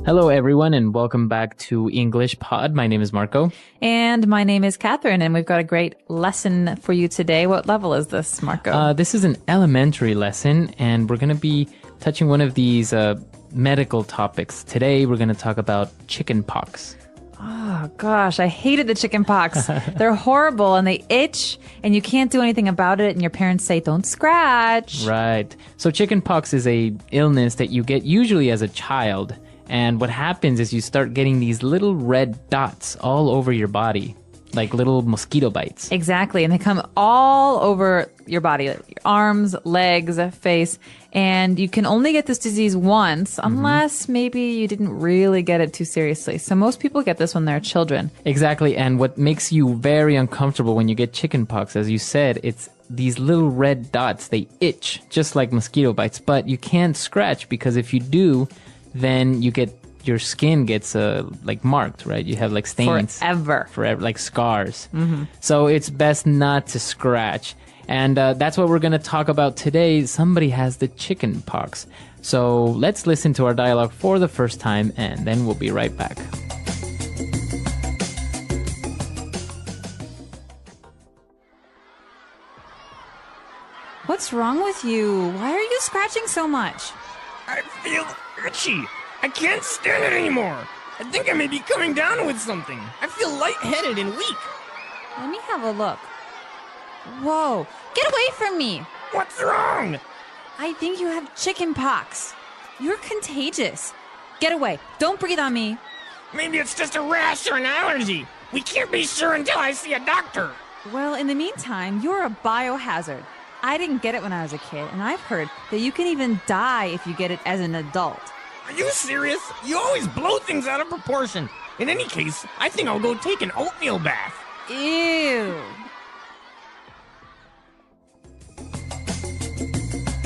Hello, everyone, and welcome back to English Pod. My name is Marco. And my name is Catherine, and we've got a great lesson for you today. What level is this, Marco? This is an elementary lesson, and we're going to be touching one of these medical topics. Today, we're going to talk about chicken pox. Oh, gosh, I hated the chicken pox. They're horrible, and they itch, and you can't do anything about it, and your parents say, don't scratch. Right. So chicken pox is a illness that you get usually as a child. And what happens is you start getting these little red dots all over your body, like little mosquito bites. Exactly. And they come all over your body, like your arms, legs, face. And you can only get this disease once, unless maybe you didn't really get it too seriously. So most people get this when they're children. Exactly. And what makes you very uncomfortable when you get chicken pox, as you said, it's these little red dots. They itch just like mosquito bites, but you can't scratch because if you do, then your skin gets like marked, right? You have like stains. Forever, like scars. So it's best not to scratch. And that's what we're going to talk about today. Somebody has the chicken pox. So let's listen to our dialogue for the first time, and then we'll be right back. What's wrong with you? Why are you scratching so much? I feel itchy. I can't stand it anymore. I think I may be coming down with something. I feel lightheaded and weak. Let me have a look. Whoa, get away from me. What's wrong? I think you have chicken pox. You're contagious. Get away. Don't breathe on me. Maybe it's just a rash or an allergy. We can't be sure until I see a doctor. Well, in the meantime, you're a biohazard. I didn't get it when I was a kid, and I've heard that you can even die if you get it as an adult. Are you serious? You always blow things out of proportion. In any case, I think I'll go take an oatmeal bath. Ew.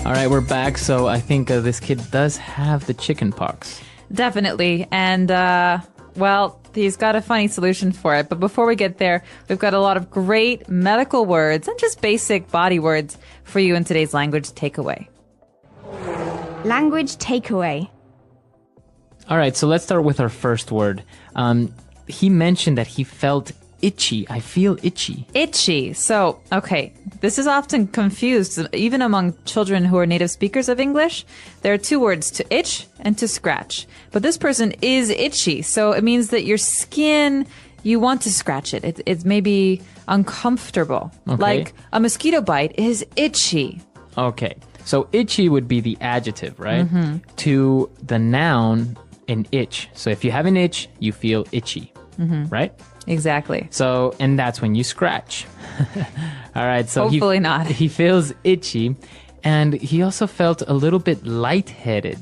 All right, we're back. So I think this kid does have the chicken pox. Definitely. And, well, he's got a funny solution for it. But before we get there, we've got a lot of great medical words and just basic body words for you in today's language takeaway. Language takeaway. All right, so let's start with our first word. He mentioned that he felt itchy. I feel itchy. Itchy. So, okay, this is often confused, even among children who are native speakers of English. There are two words, to itch and to scratch. But this person is itchy, so it means that your skin, you want to scratch it. It's maybe uncomfortable. Okay. Like a mosquito bite is itchy. Okay, so itchy would be the adjective, right? To the noun, an itch. So if you have an itch, you feel itchy, right? Exactly. So, and that's when you scratch. All right, so Hopefully not. He feels itchy, and he also felt a little bit lightheaded.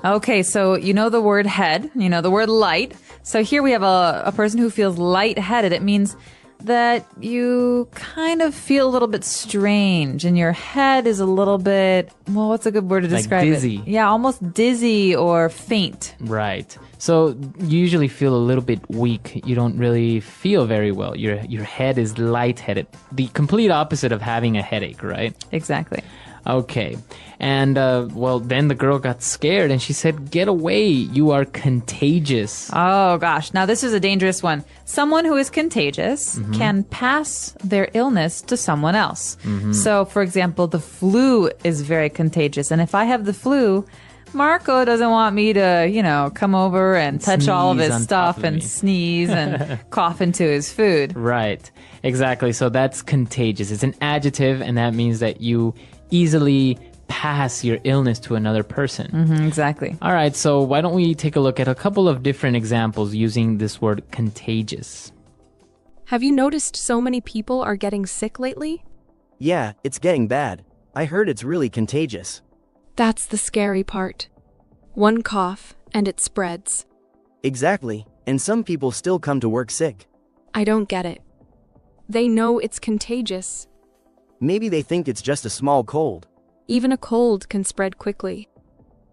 Okay, so you know the word head, you know the word light. So here we have a person who feels lightheaded. It means that you kind of feel a little bit strange and your head is a little bit, well, what's a good word to describe dizzy. it? Yeah, almost dizzy or faint. Right. So you usually feel a little bit weak. You don't really feel very well. Your head is lightheaded. The complete opposite of having a headache, right? Exactly. Okay. And, well, then the girl got scared and she said, "Get away. You are contagious." Oh, gosh. Now, this is a dangerous one. Someone who is contagious can pass their illness to someone else. So, for example, the flu is very contagious. And if I have the flu, Marco doesn't want me to, come over and touch all of Sneeze his on stuff top of and me. sneeze and cough into his food. Right. Exactly. So that's contagious. It's an adjective, and that means that you easily pass your illness to another person. Exactly. All right, so why don't we take a look at a couple of different examples using this word contagious. Have you noticed so many people are getting sick lately? Yeah, it's getting bad. I heard it's really contagious. That's the scary part. One cough, and it spreads. Exactly, and some people still come to work sick. I don't get it. They know it's contagious. Maybe they think it's just a small cold. Even a cold can spread quickly.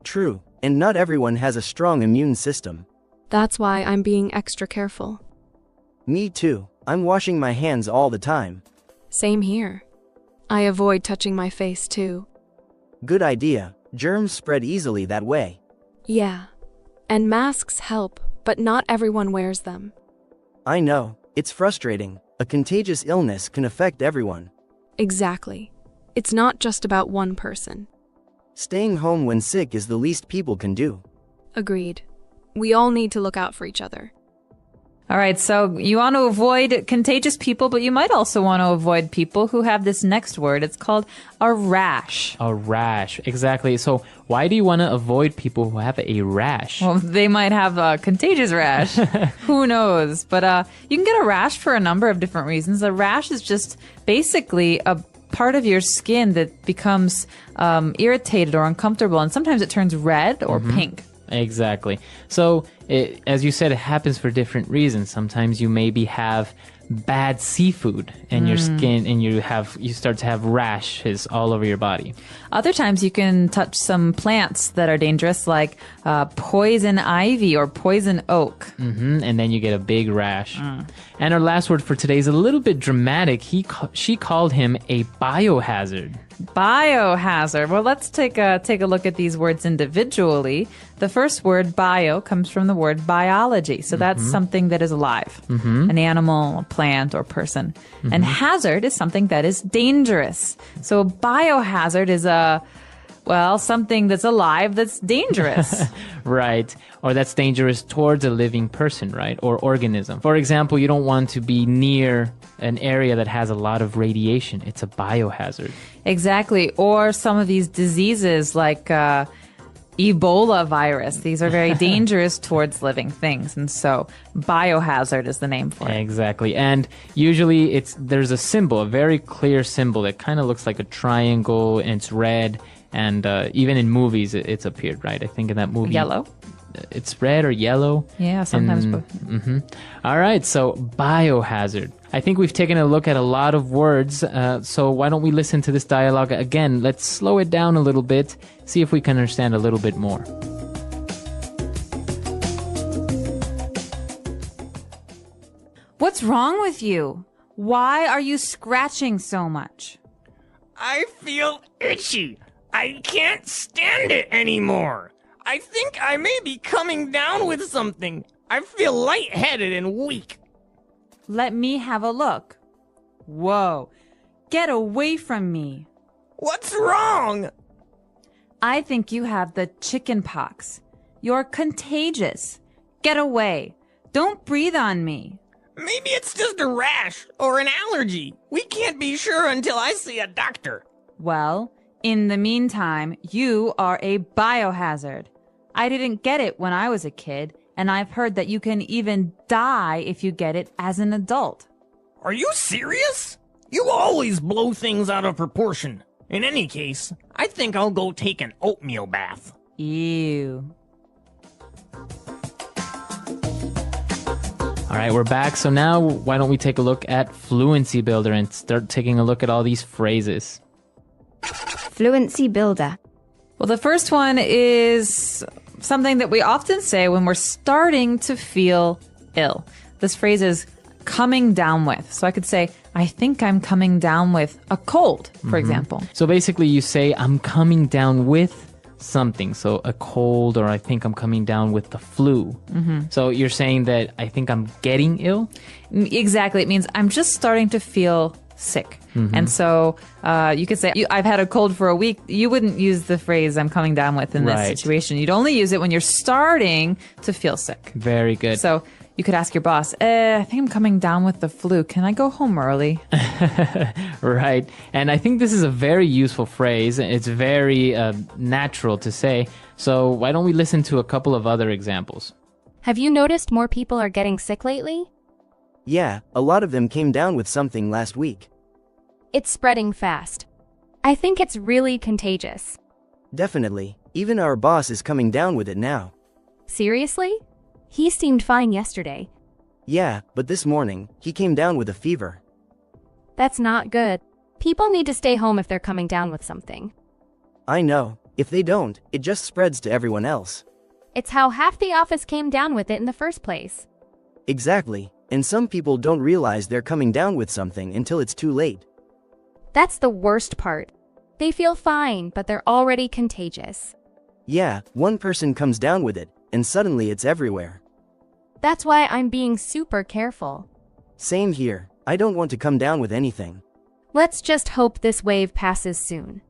True, and not everyone has a strong immune system. That's why I'm being extra careful. Me too. I'm washing my hands all the time. Same here. I avoid touching my face too. Good idea. Germs spread easily that way. Yeah. And masks help, but not everyone wears them. I know. It's frustrating. A contagious illness can affect everyone. Exactly. It's not just about one person. Staying home when sick is the least people can do. Agreed. We all need to look out for each other. All right, so you want to avoid contagious people, but you might also want to avoid people who have this next word. It's called a rash. A rash, exactly. So why do you want to avoid people who have a rash? Well, they might have a contagious rash. Who knows? But you can get a rash for a number of different reasons. A rash is just basically a part of your skin that becomes irritated or uncomfortable, and sometimes it turns red or pink. Exactly. So, as you said, it happens for different reasons. Sometimes you maybe have bad seafood in your skin, and you start to have rashes all over your body. Other times you can touch some plants that are dangerous, like poison ivy or poison oak. And then you get a big rash. And our last word for today is a little bit dramatic. She called him a biohazard. Biohazard. Well, let's take a look at these words individually. The first word, bio, comes from the word biology. So that's something that is alive, an animal, a plant, or person. And hazard is something that is dangerous. So biohazard is something that's alive that's dangerous. Right. Or that's dangerous towards a living person, right? Or organism. For example, you don't want to be near an area that has a lot of radiation. It's a biohazard. Exactly. Or some of these diseases like Ebola virus. These are very dangerous towards living things. And so biohazard is the name for it. Exactly. And usually there's a symbol, a very clear symbol that kind of looks like a triangle, and it's red. And even in movies, it's appeared, right? I think in that movie... Yellow? It's red or yellow. Yeah, sometimes both. All right, so biohazard. I think we've taken a look at a lot of words, so why don't we listen to this dialogue again? Let's slow it down a little bit, see if we can understand a little bit more. What's wrong with you? Why are you scratching so much? I feel itchy. I can't stand it anymore. I think I may be coming down with something. I feel lightheaded and weak. Let me have a look. Whoa. Get away from me. What's wrong? I think you have the chicken pox. You're contagious. Get away. Don't breathe on me. Maybe it's just a rash or an allergy. We can't be sure until I see a doctor. Well, in the meantime, you are a biohazard. I didn't get it when I was a kid, and I've heard that you can even die if you get it as an adult. Are you serious? You always blow things out of proportion. In any case, I think I'll go take an oatmeal bath. Ew. All right, we're back. So now why don't we take a look at Fluency Builder and start taking a look at all these phrases. Fluency Builder. Well, the first one is something that we often say when we're starting to feel ill. This phrase is coming down with. So I could say, I think I'm coming down with a cold, for example. So basically you say, I'm coming down with something. So a cold, or I think I'm coming down with the flu. So you're saying that I think I'm getting ill? Exactly. It means I'm just starting to feel sick. And so you could say, I've had a cold for a week. You wouldn't use the phrase I'm coming down with in this Right. situation. You'd only use it when you're starting to feel sick. Very good. So you could ask your boss, I think I'm coming down with the flu. Can I go home early? Right. And I think this is a very useful phrase. It's very natural to say. So why don't we listen to a couple of other examples? Have you noticed more people are getting sick lately? Yeah, a lot of them came down with something last week. It's spreading fast. I think it's really contagious. Definitely. Even our boss is coming down with it now. Seriously? He seemed fine yesterday. Yeah, but this morning, he came down with a fever. That's not good. People need to stay home if they're coming down with something. I know. If they don't, it just spreads to everyone else. It's how half the office came down with it in the first place. Exactly. And some people don't realize they're coming down with something until it's too late. That's the worst part. They feel fine, but they're already contagious. Yeah, one person comes down with it, and suddenly it's everywhere. That's why I'm being super careful. Same here. I don't want to come down with anything. Let's just hope this wave passes soon.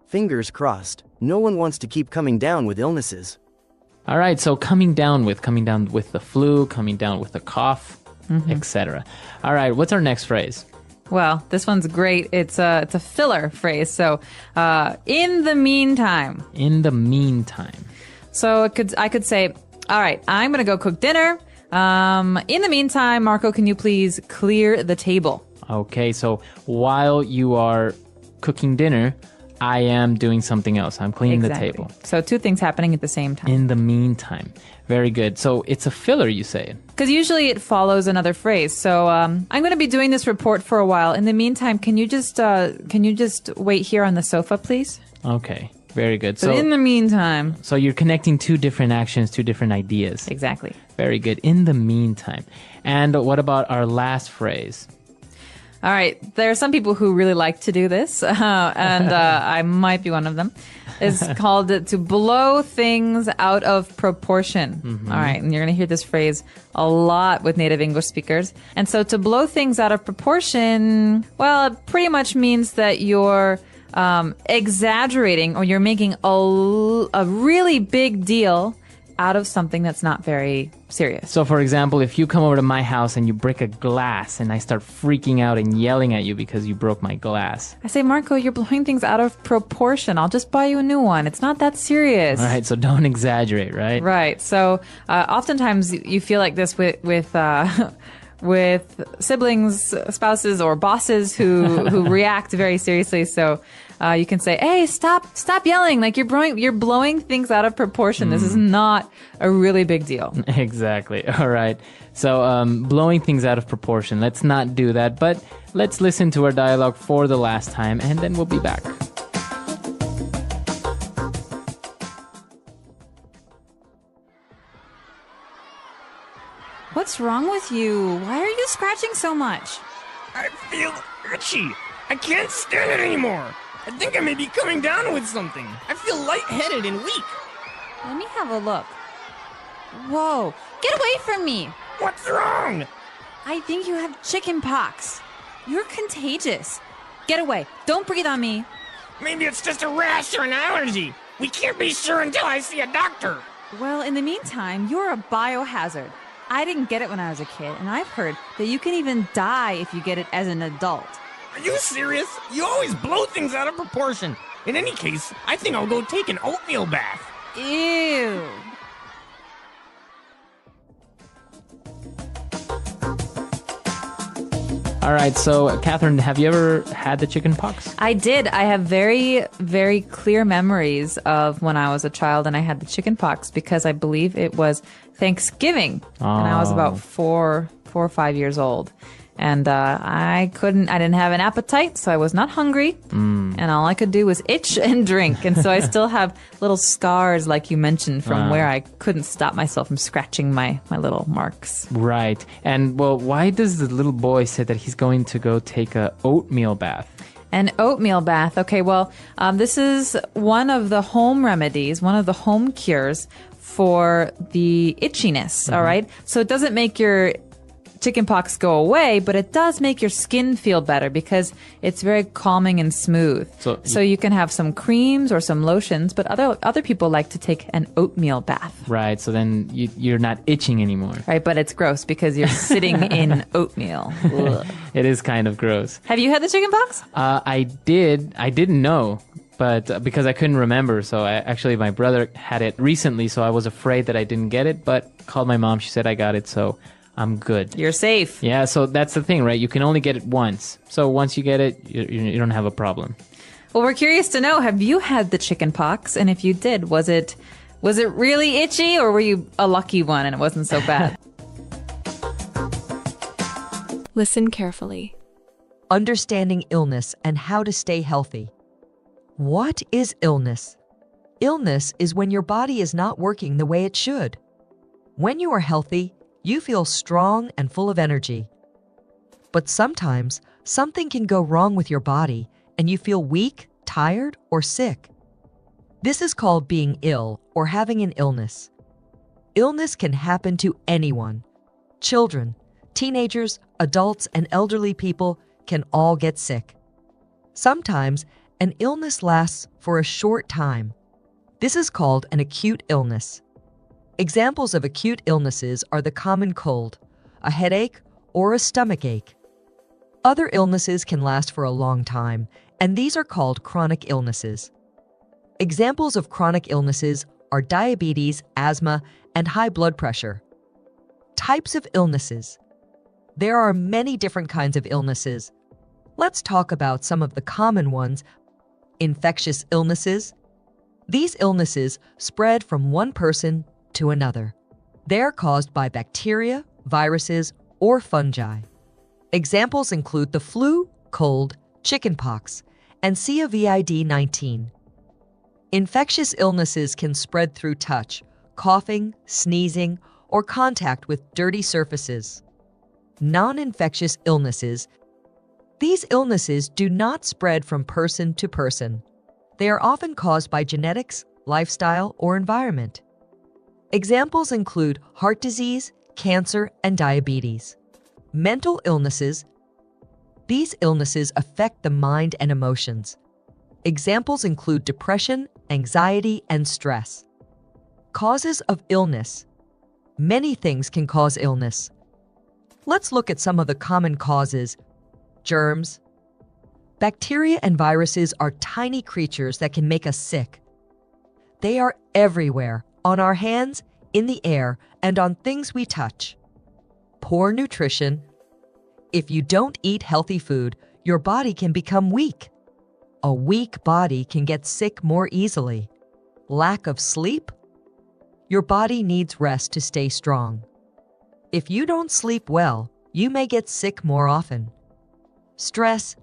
Fingers crossed. No one wants to keep coming down with illnesses. All right, so coming down with the flu, coming down with the cough, etc. All right, what's our next phrase? Well, this one's great. It's a filler phrase. So, in the meantime. In the meantime. So I could say, all right, I'm going to go cook dinner. In the meantime, Marco, can you please clear the table? Okay, so while you are cooking dinner, I am doing something else. I'm cleaning the table. So two things happening at the same time. In the meantime. Very good. So it's a filler, you say? Because usually it follows another phrase. So I'm going to be doing this report for a while. In the meantime, can you just wait here on the sofa, please? Okay, very good. So in the meantime. So you're connecting two different actions, two different ideas. Exactly. Very good. In the meantime. And what about our last phrase? All right. There are some people who really like to do this, and I might be one of them. It's called to blow things out of proportion. All right. And you're going to hear this phrase a lot with native English speakers. And so to blow things out of proportion, well, it pretty much means that you're exaggerating or you're making a really big deal out of something that's not very serious. So, for example, if you come over to my house and you break a glass and I start freaking out and yelling at you because you broke my glass. I say, Marco, you're blowing things out of proportion. I'll just buy you a new one. It's not that serious. All right, so don't exaggerate, right? Right. So, oftentimes you feel like this with siblings, spouses, or bosses who react very seriously. So you can say, "Hey, stop yelling! Like you're blowing things out of proportion. This is not a really big deal." Exactly. All right. So blowing things out of proportion. Let's not do that. But let's listen to our dialogue for the last time, and then we'll be back. What's wrong with you? Why are you scratching so much? I feel itchy. I can't stand it anymore. I think I may be coming down with something. I feel lightheaded and weak. Let me have a look. Whoa, get away from me. What's wrong? I think you have chicken pox. You're contagious. Get away. Don't breathe on me. Maybe it's just a rash or an allergy. We can't be sure until I see a doctor. Well, in the meantime, you're a biohazard. I didn't get it when I was a kid, and I've heard that you can even die if you get it as an adult. Are you serious? You always blow things out of proportion. In any case, I think I'll go take an oatmeal bath. Ew. All right, so Catherine, have you ever had the chicken pox? I did. I have very, very clear memories of when I was a child and I had the chicken pox because I believe it was Thanksgiving. And I was about 4 or 5 years old. And I didn't have an appetite, so I was not hungry. And all I could do was itch and drink. And so I still have little scars, like you mentioned, from where I couldn't stop myself from scratching my little marks. Right. And, well, why does the little boy say that he's going to go take a oatmeal bath? An oatmeal bath. Okay, well, this is one of the home remedies, one of the home cures for the itchiness, all right? So it doesn't make your chickenpox go away, but it does make your skin feel better because it's very calming and smooth. So you can have some creams or some lotions, but other people like to take an oatmeal bath. Right, so then you're not itching anymore. Right, but it's gross because you're sitting in oatmeal. Ugh. It is kind of gross. Have you had the chickenpox? I didn't know. But because I couldn't remember, so my brother had it recently, so I was afraid that I didn't get it, but called my mom, she said I got it, so I'm good. You're safe. Yeah, so that's the thing, right? You can only get it once. So once you get it, you don't have a problem. Well, we're curious to know, have you had the chicken pox? And if you did, was it really itchy or were you a lucky one and it wasn't so bad? Listen carefully. Understanding illness and how to stay healthy. What is illness? Illness is when your body is not working the way it should. When you are healthy, you feel strong and full of energy. But sometimes, something can go wrong with your body and you feel weak, tired, or sick. This is called being ill or having an illness. Illness can happen to anyone. Children, teenagers, adults, and elderly people can all get sick. Sometimes, an illness lasts for a short time. This is called an acute illness. Examples of acute illnesses are the common cold, a headache, or a stomachache. Other illnesses can last for a long time, and these are called chronic illnesses. Examples of chronic illnesses are diabetes, asthma, and high blood pressure. Types of illnesses. There are many different kinds of illnesses. Let's talk about some of the common ones. Infectious illnesses. These illnesses spread from one person to another. They're caused by bacteria, viruses, or fungi. Examples include the flu, cold, chickenpox, and COVID-19. Infectious illnesses can spread through touch, coughing, sneezing, or contact with dirty surfaces. Non-infectious illnesses. These illnesses do not spread from person to person. They are often caused by genetics, lifestyle, or environment. Examples include heart disease, cancer, and diabetes. Mental illnesses. These illnesses affect the mind and emotions. Examples include depression, anxiety, and stress. Causes of illness. Many things can cause illness. Let's look at some of the common causes. Germs. Bacteria and viruses are tiny creatures that can make us sick. They are everywhere, on our hands, in the air, and on things we touch. Poor nutrition. If you don't eat healthy food, your body can become weak. A weak body can get sick more easily. Lack of sleep. Your body needs rest to stay strong. If you don't sleep well, you may get sick more often. Stress.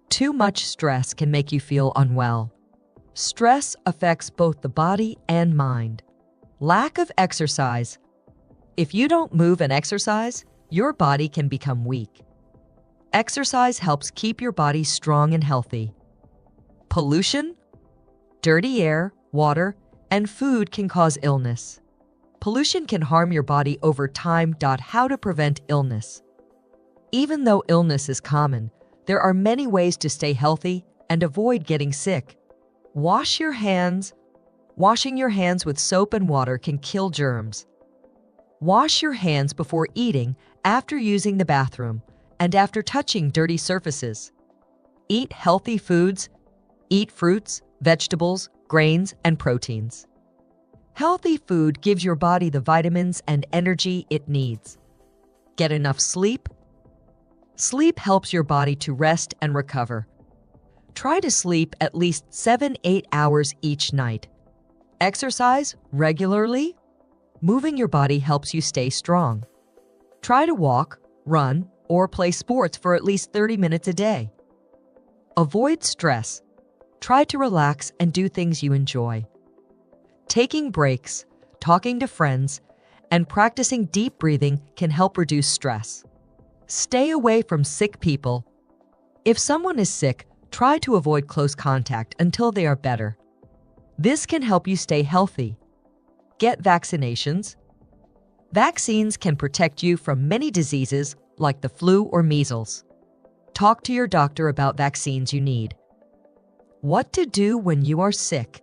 Too much stress can make you feel unwell. Stress affects both the body and mind. Lack of exercise. If you don't move and exercise, your body can become weak. Exercise helps keep your body strong and healthy. Pollution. Dirty air, water, and food can cause illness. Pollution can harm your body over time. How to prevent illness. Even though illness is common, there are many ways to stay healthy and avoid getting sick. Wash your hands. Washing your hands with soap and water can kill germs. Wash your hands before eating, after using the bathroom, and after touching dirty surfaces. Eat healthy foods. Eat fruits, vegetables, grains, and proteins. Healthy food gives your body the vitamins and energy it needs. Get enough sleep. Sleep helps your body to rest and recover. Try to sleep at least 7-8 hours each night. Exercise regularly. Moving your body helps you stay strong. Try to walk, run, or play sports for at least 30 minutes a day. Avoid stress. Try to relax and do things you enjoy. Taking breaks, talking to friends, and practicing deep breathing can help reduce stress. Stay away from sick people. If someone is sick, try to avoid close contact until they are better. This can help you stay healthy. Get vaccinations. Vaccines can protect you from many diseases like the flu or measles. Talk to your doctor about vaccines you need. What to do when you are sick.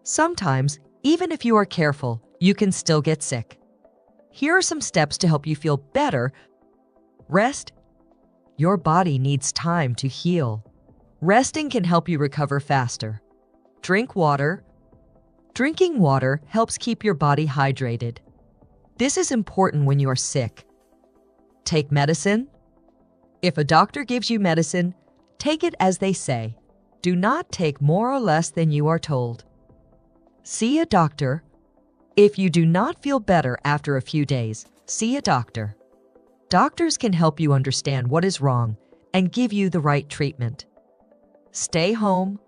Sometimes, even if you are careful, you can still get sick. Here are some steps to help you feel better. Rest. Your body needs time to heal. Resting can help you recover faster. Drink water. Drinking water helps keep your body hydrated. This is important when you are sick. Take medicine. If a doctor gives you medicine, take it as they say. Do not take more or less than you are told. See a doctor. If you do not feel better after a few days, see a doctor. Doctors can help you understand what is wrong and give you the right treatment. Stay home.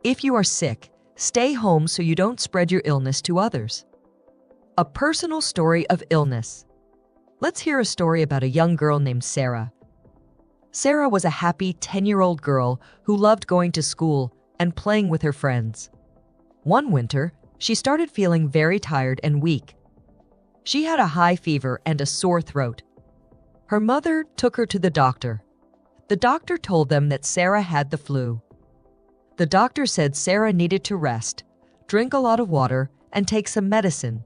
If you are sick, stay home so you don't spread your illness to others. A personal story of illness. Let's hear a story about a young girl named Sarah. Sarah was a happy 10-year-old girl who loved going to school and playing with her friends. One winter, she started feeling very tired and weak. She had a high fever and a sore throat. Her mother took her to the doctor. The doctor told them that Sarah had the flu. The doctor said Sarah needed to rest, drink a lot of water, and take some medicine.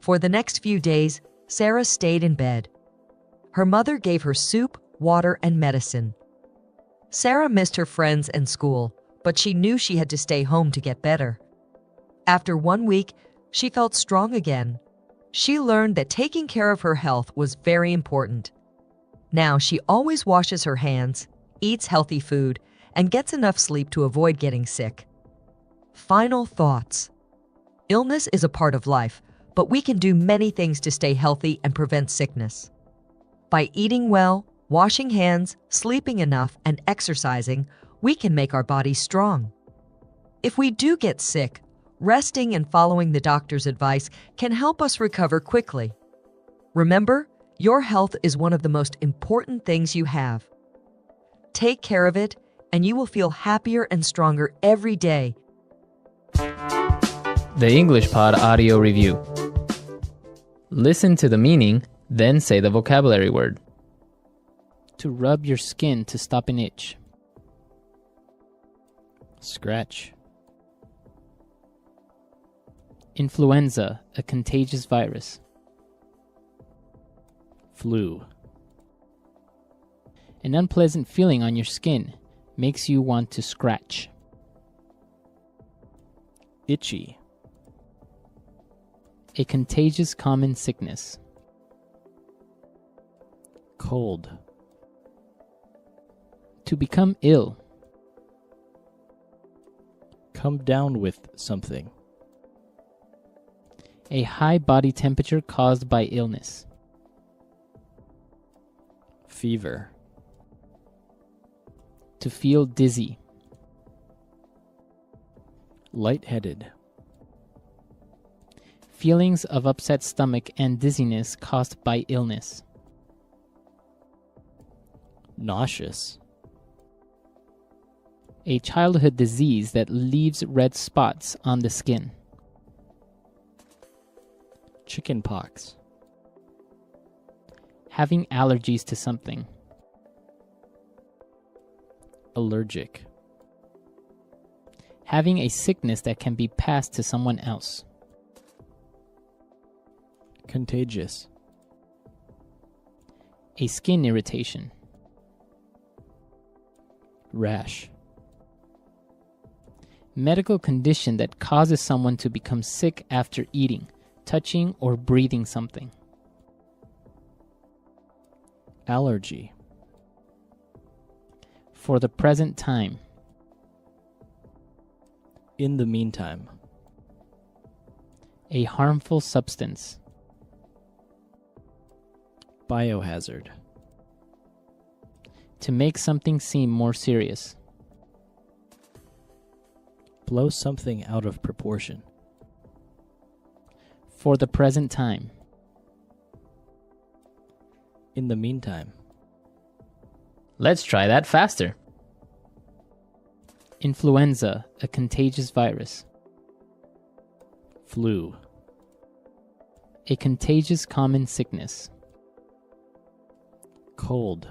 For the next few days, Sarah stayed in bed. Her mother gave her soup, water, and medicine. Sarah missed her friends and school, but she knew she had to stay home to get better. After 1 week, she felt strong again. She learned that taking care of her health was very important. Now she always washes her hands, eats healthy food, and gets enough sleep to avoid getting sick. Final thoughts. Illness is a part of life, but we can do many things to stay healthy and prevent sickness. By eating well, washing hands, sleeping enough, and exercising, we can make our bodies strong. If we do get sick, resting and following the doctor's advice can help us recover quickly. Remember, your health is one of the most important things you have. Take care of it, and you will feel happier and stronger every day. The English Pod Audio Review. Listen to the meaning, then say the vocabulary word. To rub your skin to stop an itch. Scratch. Influenza, a contagious virus. Flu. An unpleasant feeling on your skin makes you want to scratch. Itchy. A contagious common sickness. Cold. To become ill. Come down with something. A high body temperature caused by illness. Fever. To feel dizzy. Lightheaded. Feelings of upset stomach and dizziness caused by illness. Nauseous. A childhood disease that leaves red spots on the skin. Chickenpox. Having allergies to something. Allergic. Having a sickness that can be passed to someone else. Contagious. A skin irritation. Rash. Medical condition that causes someone to become sick after eating, touching, or breathing something. Allergy. For the present time. In the meantime. A harmful substance. Biohazard. To make something seem more serious. Blow something out of proportion. For the present time. In the meantime. Let's try that faster. Influenza, a contagious virus. Flu. A contagious common sickness. Cold.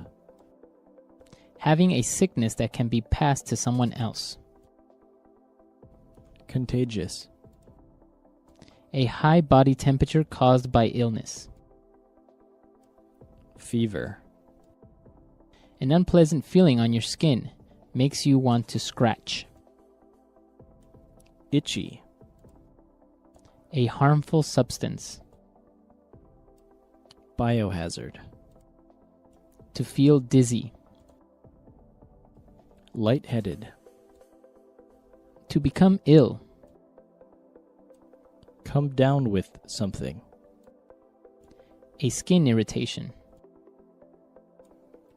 Having a sickness that can be passed to someone else. Contagious. A high body temperature caused by illness. Fever. An unpleasant feeling on your skin makes you want to scratch. Itchy. A harmful substance. Biohazard. To feel dizzy. Lightheaded. To become ill. Come down with something. A skin irritation.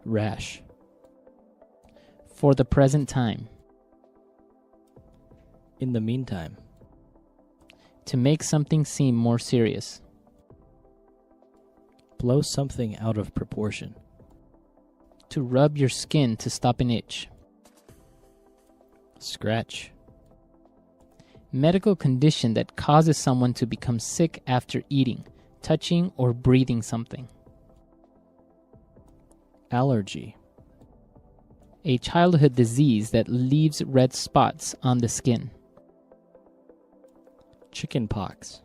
Rash. For the present time. In the meantime. To make something seem more serious. Blow something out of proportion. To rub your skin to stop an itch. Scratch. Medical condition that causes someone to become sick after eating, touching or breathing something. Allergy. A childhood disease that leaves red spots on the skin. Chickenpox.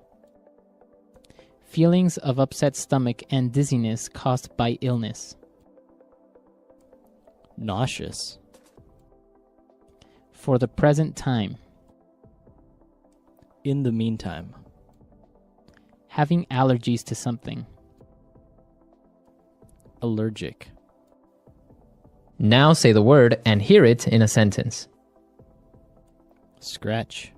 Feelings of upset stomach and dizziness caused by illness. Nauseous. For the present time. In the meantime. Having allergies to something. Allergic. Now say the word and hear it in a sentence. Scratch.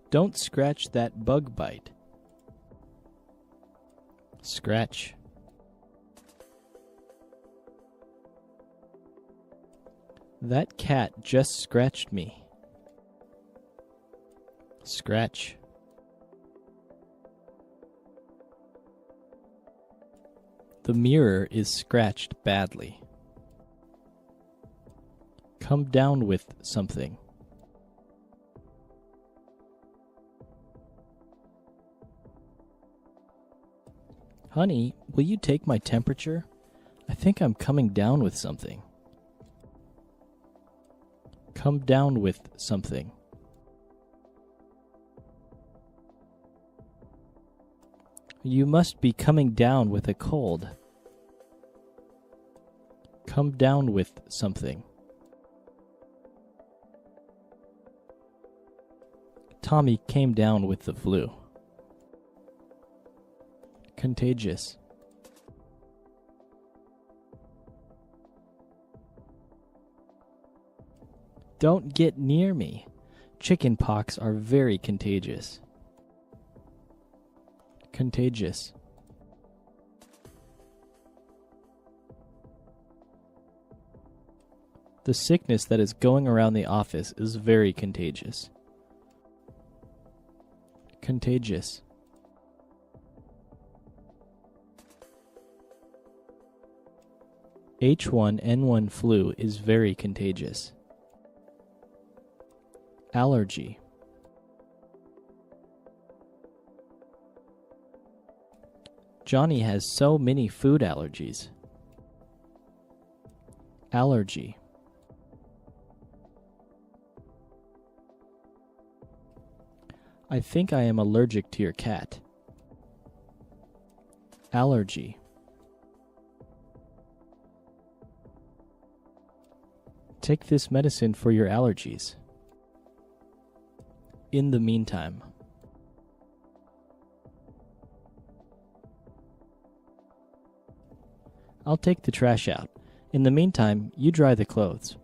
Don't scratch that bug bite. Scratch. That cat just scratched me. Scratch. The mirror is scratched badly. Come down with something. Honey, will you take my temperature? I think I'm coming down with something. Come down with something. You must be coming down with a cold. Come down with something. Tommy came down with the flu. Contagious. Don't get near me. Chicken pox are very contagious. Contagious. The sickness that is going around the office is very contagious. Contagious. H1N1 flu is very contagious. Allergy. Johnny has so many food allergies. Allergy. I think I am allergic to your cat. Allergy. Take this medicine for your allergies. In the meantime. I'll take the trash out. In the meantime, you dry the clothes.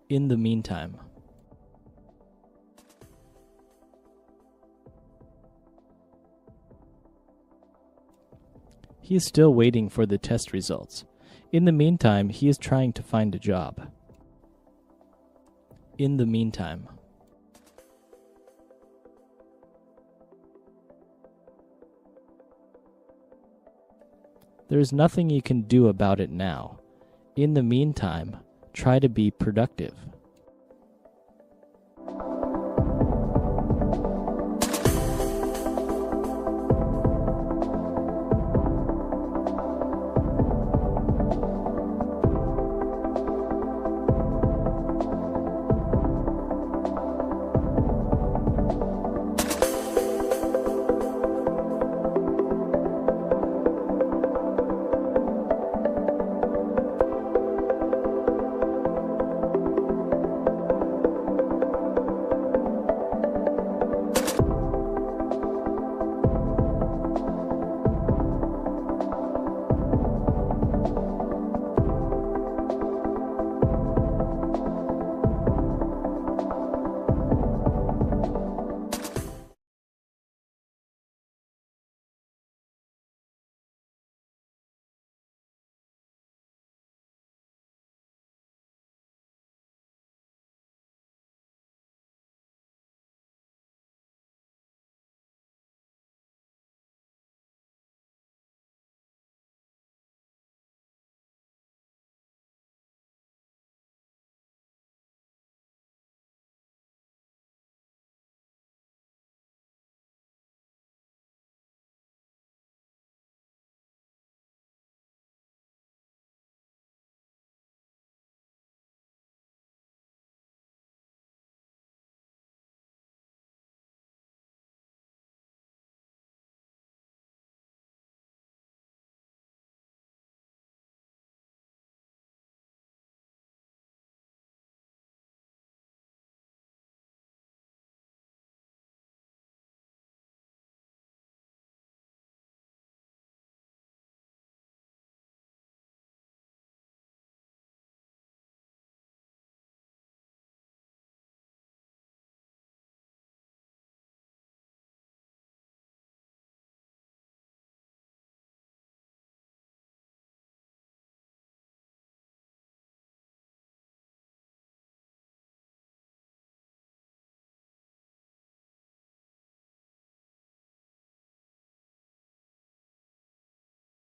In the meantime. He is still waiting for the test results. In the meantime, he is trying to find a job. In the meantime. There is nothing you can do about it now. In the meantime, try to be productive.